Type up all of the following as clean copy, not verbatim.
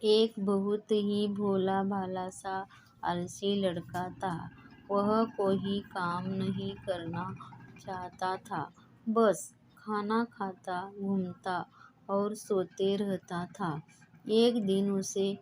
एक बहुत ही भोला भाला सा आलसी लड़का था। वह कोई काम नहीं करना चाहता था, बस खाना खाता, घूमता और सोते रहता था। एक दिन उसे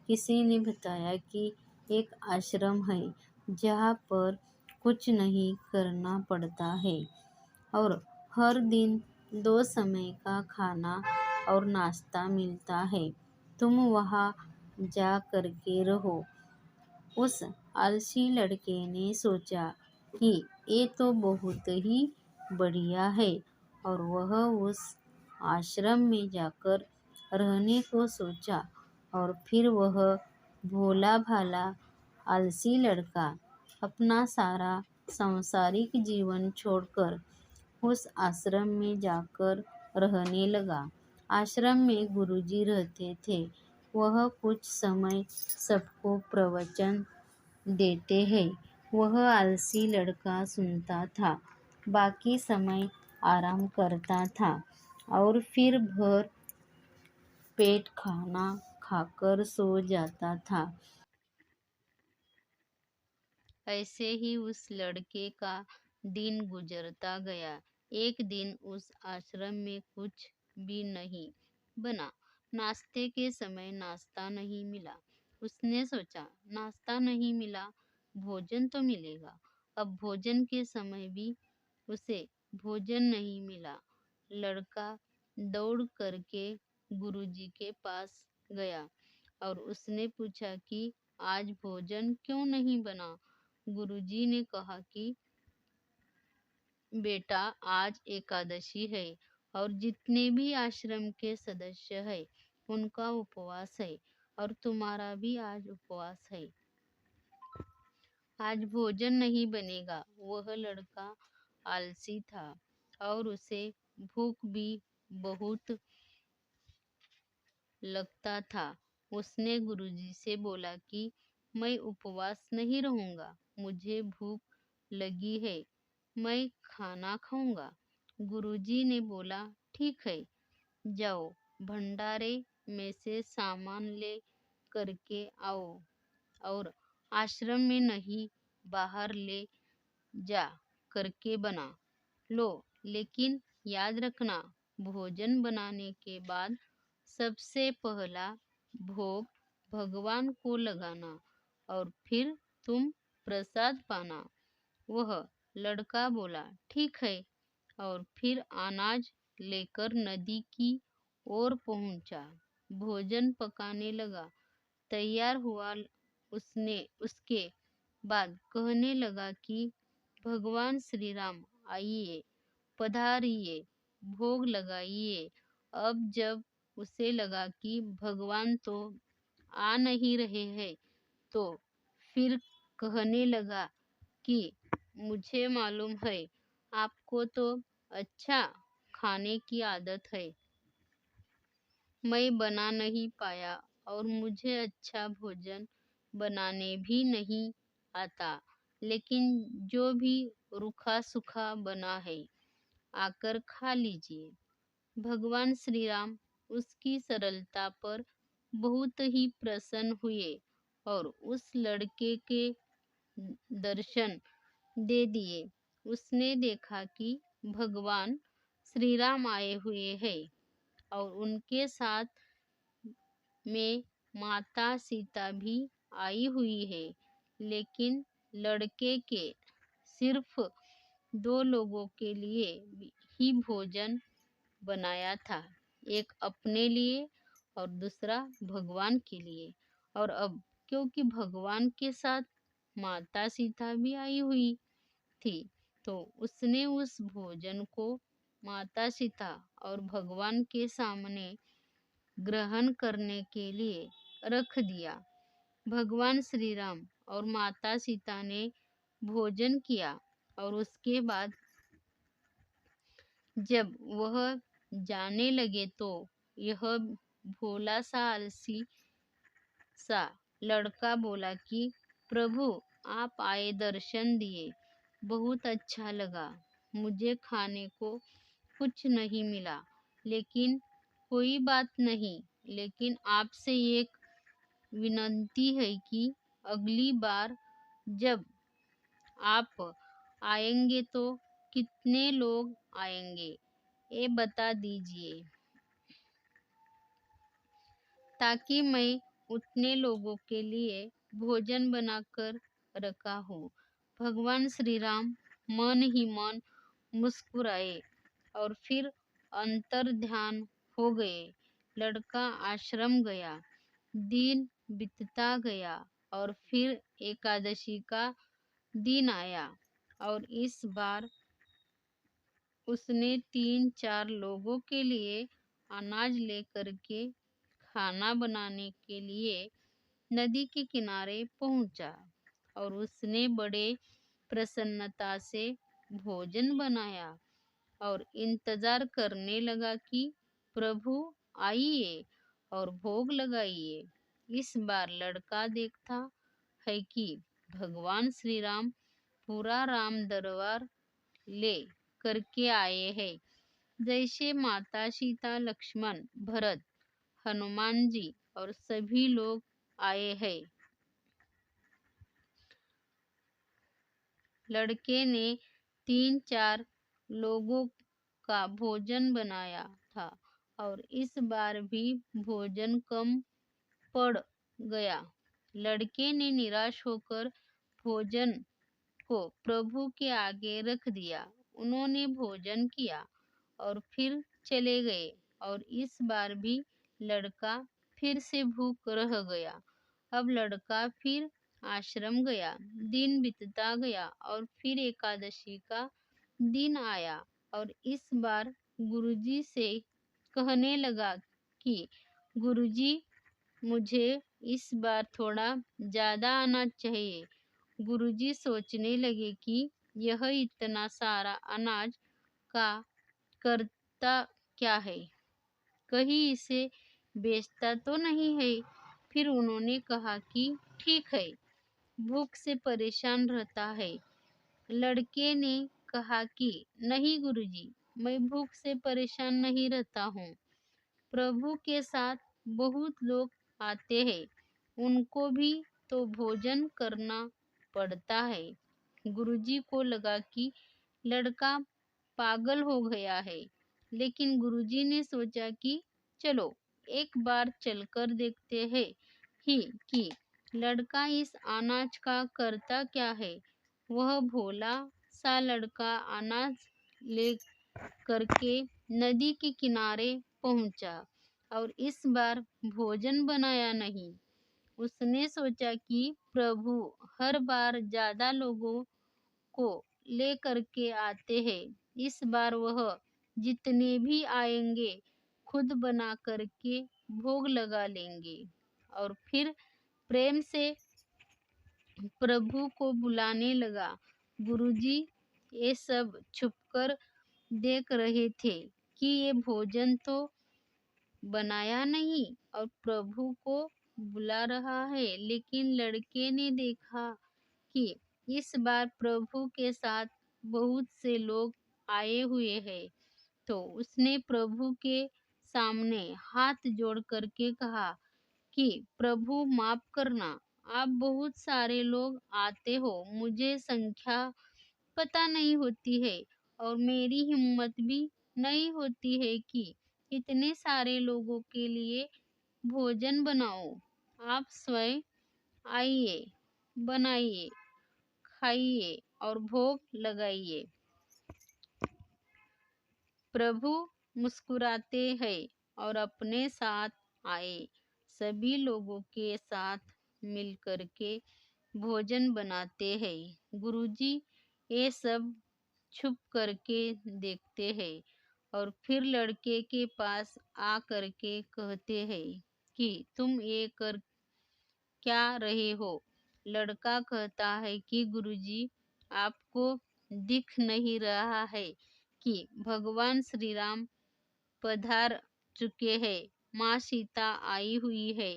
किसी ने बताया कि एक आश्रम है जहाँ पर कुछ नहीं करना पड़ता है और हर दिन 2 समय का खाना और नाश्ता मिलता है। तुम वहाँ जा करके रहो। उस आलसी लड़के ने सोचा कि ये तो बहुत ही बढ़िया है और वह उस आश्रम में जाकर रहने को सोचा। और फिर वह भोला भाला आलसी लड़का अपना सारा सांसारिक जीवन छोड़कर उस आश्रम में जाकर रहने लगा। आश्रम में गुरुजी रहते थे। वह कुछ समय सबको प्रवचन देते हैं। वह आलसी लड़का सुनता था, बाकी समय आराम करता था और फिर भर पेट खाना खाकर सो जाता था। ऐसे ही उस लड़के का दिन गुजरता गया। एक दिन उस आश्रम में कुछ भी नहीं बना। नाश्ते के समय नाश्ता नहीं मिला। उसने सोचा, नाश्ता नहीं मिला, भोजन तो मिलेगा। अब भोजन के समय भी उसे भोजन नहीं मिला। लड़का दौड़ करके गुरुजी के पास गया और उसने पूछा कि आज भोजन क्यों नहीं बना। गुरुजी ने कहा कि बेटा, आज एकादशी है और जितने भी आश्रम के सदस्य हैं उनका उपवास है और तुम्हारा भी आज उपवास है। आज भोजन नहीं बनेगा। वह लड़का आलसी था और उसे भूख भी बहुत लगता था। उसने गुरुजी से बोला कि मैं उपवास नहीं रहूंगा, मुझे भूख लगी है, मैं खाना खाऊंगा। गुरुजी ने बोला, ठीक है, जाओ भंडारे में से सामान ले करके आओ और आश्रम में नहीं, बाहर ले जा करके बना लो। लेकिन याद रखना, भोजन बनाने के बाद सबसे पहला भोग भगवान को लगाना और फिर तुम प्रसाद पाना। वह लड़का बोला, ठीक है, और फिर अनाज लेकर नदी की ओर पहुंचा। भोजन पकाने लगा। तैयार हुआ। उसने उसके बाद कहने लगा कि भगवान श्री राम आइए, पधारिए, भोग लगाइए। अब जब उसे लगा कि भगवान तो आ नहीं रहे हैं, तो फिर कहने लगा कि मुझे मालूम है आपको तो अच्छा खाने की आदत है। मैं बना नहीं पाया और मुझे अच्छा भोजन बनाने भी नहीं आता, लेकिन जो भी रूखा सूखा बना है आकर खा लीजिए। भगवान श्री राम उसकी सरलता पर बहुत ही प्रसन्न हुए और उस लड़के के दर्शन दे दिए। उसने देखा कि भगवान श्री राम आए हुए हैं और उनके साथ में माता सीता भी आई हुई है। लेकिन लड़के के सिर्फ 2 लोगों के लिए ही भोजन बनाया था, एक अपने लिए और दूसरा भगवान के लिए। और अब क्योंकि भगवान के साथ माता सीता भी आई हुई थी, तो उसने उस भोजन को माता सीता और भगवान के सामने ग्रहण करने के लिए रख दिया। भगवान श्री राम और माता सीता ने भोजन किया और उसके बाद जब वह जाने लगे तो यह भोला सा आलसी सा लड़का बोला कि प्रभु, आप आए, दर्शन दिए, बहुत अच्छा लगा। मुझे खाने को कुछ नहीं मिला, लेकिन कोई बात नहीं, लेकिन आपसे एक विनती है कि अगली बार जब आप आएंगे तो कितने लोग आएंगे, ये बता दीजिए, ताकि मैं उतने लोगों के लिए भोजन बनाकर रखा हो। भगवान श्री राम मन ही मन मुस्कुराए और फिर अंतर ध्यान हो गए। लड़का आश्रम गया। दिन बीतता गया और फिर एकादशी का दिन आया और इस बार उसने 3-4 लोगों के लिए अनाज लेकर के खाना बनाने के लिए नदी के किनारे पहुंचा और उसने बड़े प्रसन्नता से भोजन बनाया और इंतजार करने लगा कि प्रभु आइए और भोग लगाइए। इस बार लड़का देखता है कि भगवान श्री राम पूरा राम दरबार ले करके आए हैं, जैसे माता सीता, लक्ष्मण, भरत, हनुमान जी और सभी लोग आए हैं। लड़के ने 3-4 लोगों का भोजन बनाया था और इस बार भी भोजन कम पड़ गया। लड़के ने निराश होकर भोजन को प्रभु के आगे रख दिया। उन्होंने भोजन किया और फिर चले गए और इस बार भी लड़का फिर से भूख रह गया। अब लड़का फिर आश्रम गया। दिन बीतता गया और फिर एकादशी का दिन आया और इस बार गुरुजी से कहने लगा कि गुरुजी, मुझे इस बार थोड़ा ज्यादा अनाज चाहिए। गुरुजी सोचने लगे कि यह इतना सारा अनाज का करता क्या है, कहीं इसे बेचता तो नहीं है। फिर उन्होंने कहा कि ठीक है, भूख से परेशान रहता है। लड़के ने कहा कि नहीं गुरुजी, मैं भूख से परेशान नहीं रहता हूँ। प्रभु के साथ बहुत लोग आते हैं, उनको भी तो भोजन करना पड़ता है। गुरुजी को लगा कि लड़का पागल हो गया है, लेकिन गुरुजी ने सोचा कि चलो एक बार चलकर देखते हैं ही कि लड़का इस अनाज का करता क्या है। वह भोला सा लड़का अनाज ले करके नदी के किनारे पहुंचा और इस बार भोजन बनाया नहीं। उसने सोचा कि प्रभु हर बार ज्यादा लोगों को ले करके आते हैं, इस बार वह जितने भी आएंगे खुद बना करके भोग लगा लेंगे। और फिर प्रेम से प्रभु को बुलाने लगा। गुरुजी ये सब छुपकर देख रहे थे कि ये भोजन तो बनाया नहीं और प्रभु को बुला रहा है, लेकिन लड़के ने देखा कि इस बार प्रभु के साथ बहुत से लोग आए हुए हैं, तो उसने प्रभु के सामने हाथ जोड़ करके कहा कि प्रभु माफ करना, आप बहुत सारे लोग आते हो, मुझे संख्या पता नहीं होती है और मेरी हिम्मत भी नहीं होती है कि इतने सारे लोगों के लिए भोजन बनाओ। आप स्वयं आइए, बनाइए, खाइए और भोग लगाइए। प्रभु मुस्कुराते हैं और अपने साथ आए सभी लोगों के साथ मिलकर के भोजन बनाते हैं। गुरुजी ये सब छुप करके देखते हैं और फिर लड़के के पास आ करके कहते हैं कि तुम ये कर क्या रहे हो। लड़का कहता है कि गुरुजी, आपको दिख नहीं रहा है कि भगवान श्री राम पधार चुके हैं, माँ सीता आई हुई है,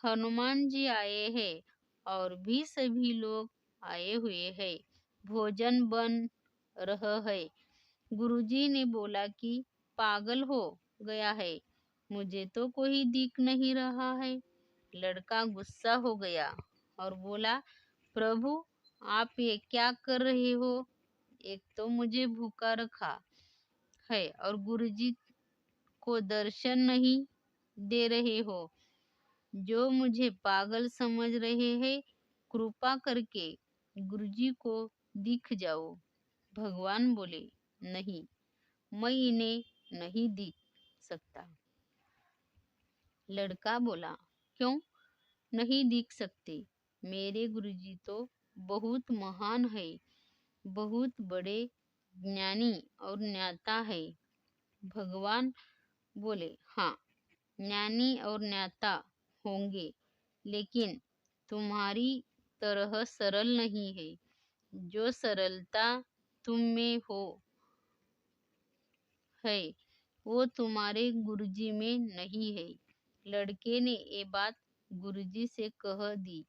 हनुमान जी आए हैं और भी सभी लोग आए हुए हैं, भोजन बन रहा है। गुरुजी ने बोला कि पागल हो गया है, मुझे तो कोई दिख नहीं रहा है। लड़का गुस्सा हो गया और बोला, प्रभु आप ये क्या कर रहे हो? एक तो मुझे भूखा रखा है और गुरुजी को दर्शन नहीं दे रहे हो, जो मुझे पागल समझ रहे हैं। कृपा करके गुरुजी को दिख जाओ। भगवान बोले, नहीं, मैं इन्हें नहीं दिख सकता। लड़का बोला, क्यों नहीं दिख सकते? मेरे गुरुजी तो बहुत महान है, बहुत बड़े ज्ञानी और ज्ञाता है। भगवान बोले, हाँ, ज्ञानी और ज्ञाता होंगे, लेकिन तुम्हारी तरह सरल नहीं है। जो सरलता तुम में हो है, वो तुम्हारे गुरुजी में नहीं है। लड़के ने ये बात गुरुजी से कह दी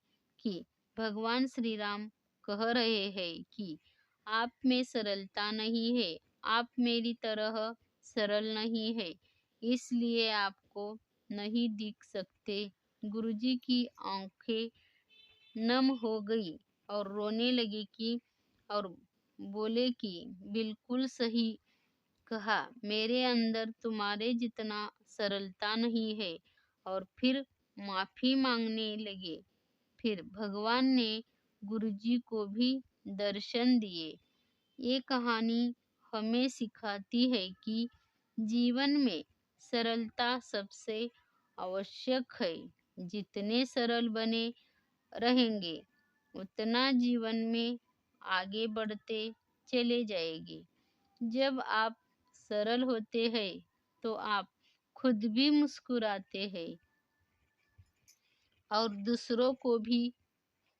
कि भगवान श्री राम कह रहे हैं कि आप में सरलता नहीं है, आप मेरी तरह सरल नहीं है, इसलिए आपको नहीं दिख सकते। गुरुजी की आंखें नम हो गई और रोने लगी कि और बोले कि बिल्कुल सही कहा, मेरे अंदर तुम्हारे जितना सरलता नहीं है। और फिर माफी मांगने लगे। फिर भगवान ने गुरुजी को भी दर्शन दिए। ये कहानी हमें सिखाती है कि जीवन में सरलता सबसे आवश्यक है। जितने सरल बने रहेंगे, उतना जीवन में आगे बढ़ते चले जाएंगे। जब आप सरल होते हैं तो आप खुद भी मुस्कुराते हैं और दूसरों को भी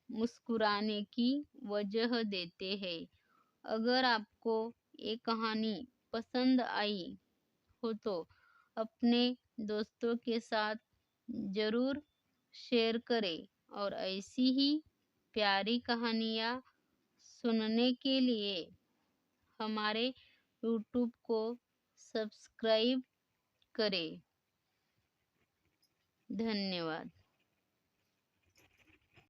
मुस्कुराने की वजह देते हैं। अगर आपको ये कहानी पसंद आई हो तो अपने दोस्तों के साथ ज़रूर शेयर करें और ऐसी ही प्यारी कहानियाँ सुनने के लिए हमारे यूट्यूब को सब्सक्राइब करें। धन्यवाद।